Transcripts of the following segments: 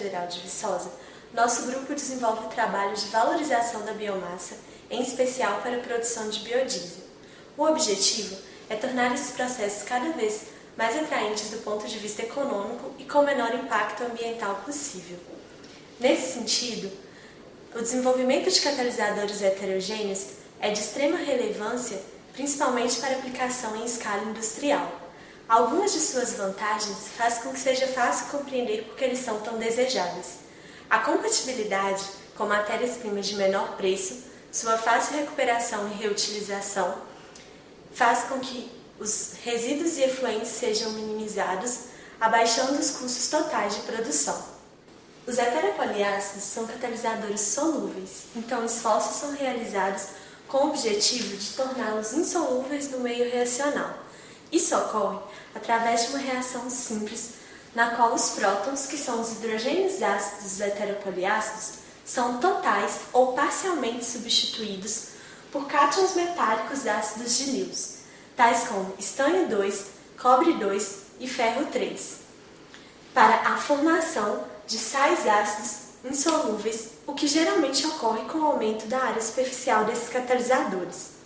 Federal de Viçosa, nosso grupo desenvolve trabalhos de valorização da biomassa, em especial para a produção de biodiesel. O objetivo é tornar esses processos cada vez mais atraentes do ponto de vista econômico e com o menor impacto ambiental possível. Nesse sentido, o desenvolvimento de catalisadores heterogêneos é de extrema relevância, principalmente para aplicação em escala industrial. Algumas de suas vantagens fazem com que seja fácil compreender por que eles são tão desejáveis. A compatibilidade com matérias-primas de menor preço, sua fácil recuperação e reutilização, faz com que os resíduos e efluentes sejam minimizados, abaixando os custos totais de produção. Os heteropoliácidos são catalisadores solúveis, então esforços são realizados com o objetivo de torná-los insolúveis no meio reacional. Isso ocorre através de uma reação simples, na qual os prótons, que são os hidrogênios ácidos dos heteropoliácidos, são totais ou parcialmente substituídos por cátions metálicos ácidos de Lewis, tais como estanho 2, cobre 2 e ferro 3, para a formação de sais ácidos insolúveis, o que geralmente ocorre com o aumento da área superficial desses catalisadores.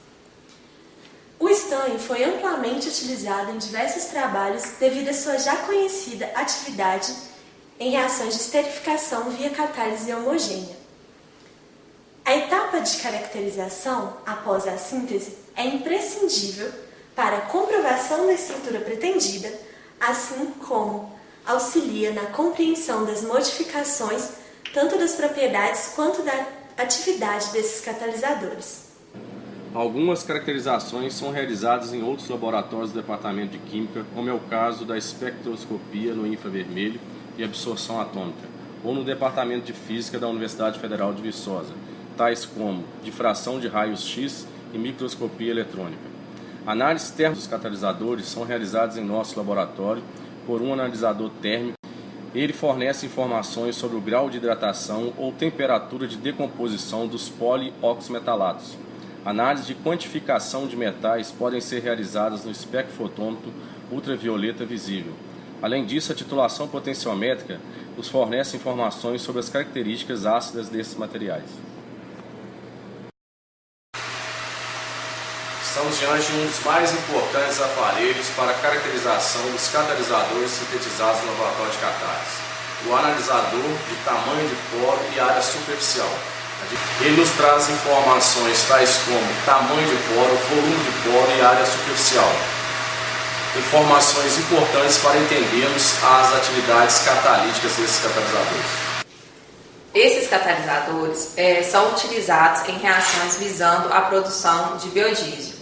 O estanho foi amplamente utilizado em diversos trabalhos devido à sua já conhecida atividade em reações de esterificação via catálise homogênea. A etapa de caracterização, após a síntese, é imprescindível para a comprovação da estrutura pretendida, assim como auxilia na compreensão das modificações, tanto das propriedades quanto da atividade desses catalisadores. Algumas caracterizações são realizadas em outros laboratórios do Departamento de Química, como é o caso da espectroscopia no infravermelho e absorção atômica, ou no Departamento de Física da Universidade Federal de Viçosa, tais como difração de raios-x e microscopia eletrônica. Análises térmicas dos catalisadores são realizadas em nosso laboratório por um analisador térmico. Ele fornece informações sobre o grau de hidratação ou temperatura de decomposição dos polioximetalatos. Análises de quantificação de metais podem ser realizadas no espectrofotômetro ultravioleta visível. Além disso, a titulação potenciométrica nos fornece informações sobre as características ácidas desses materiais. Estamos diante de um dos mais importantes aparelhos para a caracterização dos catalisadores sintetizados no laboratório de catálise, o analisador de tamanho de poro e área superficial. Ele nos traz informações tais como tamanho de poro, volume de poro e área superficial. Informações importantes para entendermos as atividades catalíticas desses catalisadores. Esses catalisadores são utilizados em reações visando a produção de biodiesel.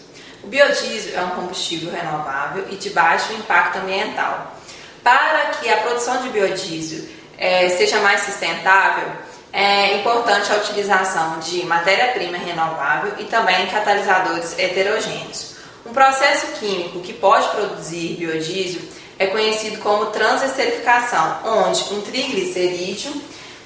O biodiesel é um combustível renovável e de baixo impacto ambiental. Para que a produção de biodiesel seja mais sustentável, é importante a utilização de matéria-prima renovável e também catalisadores heterogêneos. Um processo químico que pode produzir biodiesel é conhecido como transesterificação, onde um triglicerídeo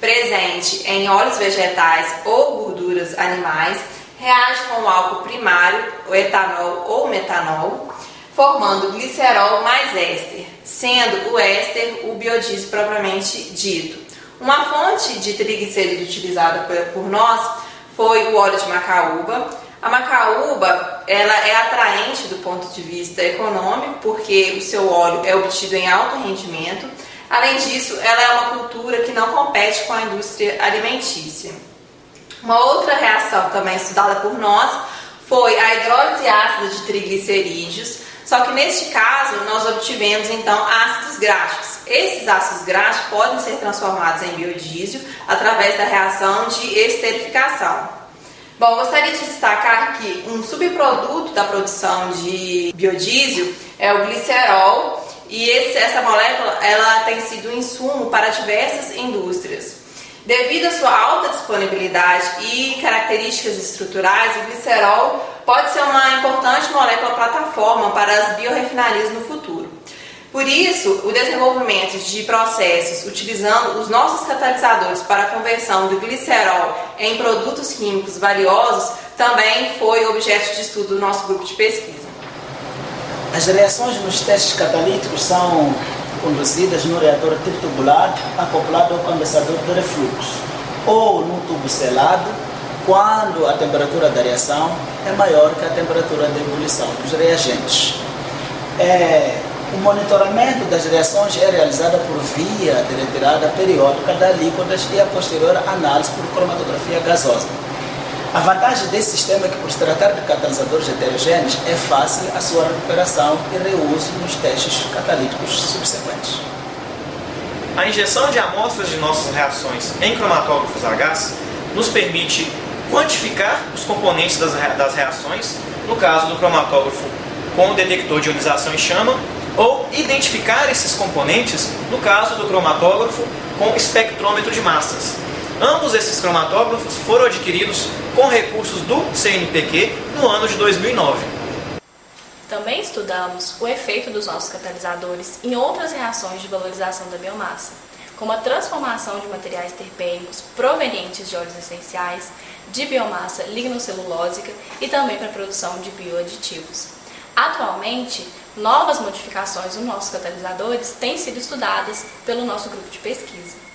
presente em óleos vegetais ou gorduras animais reage com o álcool primário, o etanol ou metanol, formando glicerol mais éster, sendo o éster o biodiesel propriamente dito. Uma fonte de triglicerídeo utilizada por nós foi o óleo de macaúba. A macaúba ela é atraente do ponto de vista econômico, porque o seu óleo é obtido em alto rendimento. Além disso, ela é uma cultura que não compete com a indústria alimentícia. Uma outra reação também estudada por nós foi a hidrólise ácida de triglicerídeos, só que neste caso nós obtivemos então ácidos gráficos. Esses ácidos gráficos podem ser transformados em biodiesel através da reação de esterificação. Bom, gostaria de destacar que um subproduto da produção de biodiesel é o glicerol, e essa molécula ela tem sido um insumo para diversas indústrias. Devido à sua alta disponibilidade e características estruturais, o glicerol pode ser uma importante molécula plataforma para as biorefinarias no futuro. Por isso, o desenvolvimento de processos utilizando os nossos catalisadores para a conversão do glicerol em produtos químicos valiosos também foi objeto de estudo do nosso grupo de pesquisa. As reações nos testes catalíticos são conduzidas no reator tritubular acoplado ao condensador de refluxo ou num tubo selado, quando a temperatura da reação é maior que a temperatura de ebulição dos reagentes. O monitoramento das reações é realizado por via de retirada periódica das líquidas e a posterior análise por cromatografia gasosa. A vantagem desse sistema é que, por se tratar de catalisadores heterogêneos, é fácil a sua recuperação e reuso nos testes catalíticos subsequentes. A injeção de amostras de nossas reações em cromatógrafos a gás nos permite quantificar os componentes das reações, no caso do cromatógrafo com detector de ionização em chama, ou identificar esses componentes, no caso do cromatógrafo com espectrômetro de massas. Ambos esses cromatógrafos foram adquiridos com recursos do CNPq no ano de 2009. Também estudamos o efeito dos nossos catalisadores em outras reações de valorização da biomassa, como a transformação de materiais terpênicos provenientes de óleos essenciais, de biomassa lignocelulósica e também para a produção de bioaditivos. Atualmente, novas modificações nos nossos catalisadores têm sido estudadas pelo nosso grupo de pesquisa.